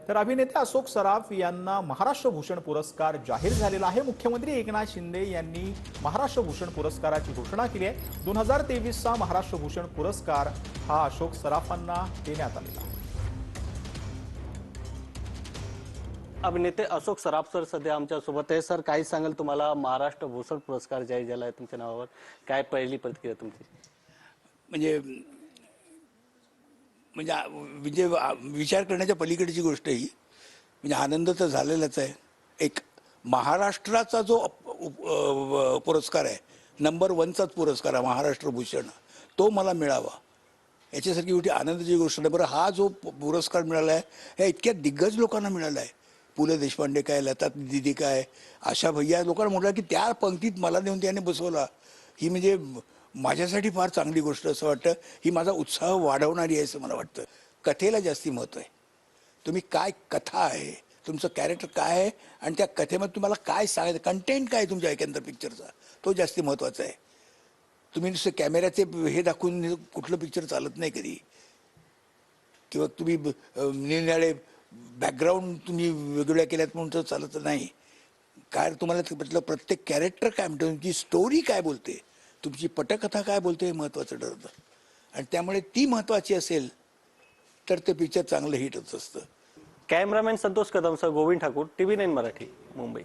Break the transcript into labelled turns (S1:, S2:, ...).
S1: तर अभिनेते अशोक सराफ यांना महाराष्ट्र भूषण पुरस्कार जाहीर झालेला आहे। मुख्यमंत्री एकनाथ शिंदे यांनी महाराष्ट्र भूषण पुरस्काराची घोषणा केली आहे। 2023चा महाराष्ट्र भूषण पुरस्कार हा अशोक सराफांना देण्यात आलेला आहे।
S2: अभिनेते अशोक सराफ सर सध्या आमच्या सोबत आहे। सर, काय सांगाल, तुम्हाला महाराष्ट्र भूषण पुरस्कार जाहीर झाला आहे तुमच्या नावावर, काय पहिली प्रतिक्रिया तुमची?
S3: म्हणजे म्हणजे विचार करण्याच्या पलीकडची गोष्ट ही, म्हणजे आनंद तर झालेलाच आहे। एक महाराष्ट्राचा जो पुरस्कार आहे, नंबर 1चाच पुरस्कार आहे महाराष्ट्र भूषण, तो मला मिळावा याच्यासारखी मोठी आनंदाची गोष्ट नाही। बरं, हा जो पुरस्कार मिळाला आहे ह्या इतक्या दिग्गज लोकांना मिळाला आहे। पु ल देशपांडे काय, लता दीदी काय, आशा भैया लोकांना म्हटलं की त्या पंक्तीत मला नेऊन त्याने बसवला, ही म्हणजे माझ्यासाठी फार चांगली गोष्ट असं वाटतं। ही माझा उत्साह वाढवणारी आहे असं मला वाटतं। कथेला जास्ती महत्त्व आहे। तुम्ही काय कथा आहे, तुमचं कॅरेक्टर काय आहे आणि त्या कथेमध्ये तुम्हाला काय सांगायचं, कंटेंट काय आहे तुमच्या एकंदर पिक्चरचा, तो जास्ती महत्त्वाचा आहे। तुम्ही नुसतं कॅमेऱ्याचे हे दाखवून कुठलं पिक्चर चालत नाही कधी, किंवा तुम्ही निरनिराळे बॅकग्राऊंड तुम्ही वेगवेगळ्या केल्यात म्हणून तर चालत नाही। काय तुम्हाला म्हटलं प्रत्येक कॅरेक्टर काय म्हणतो, तुमची स्टोरी काय बोलते, तुमची पटकथा काय बोलते हे महत्त्वाचं ठरतं। आणि त्यामुळे ती महत्त्वाची असेल तर ते पिक्चर चांगलं हिट होत असतं।
S2: Cameraman Santosh Kadam sir, Govind Thakur, TV9 Marathi, Mumbai.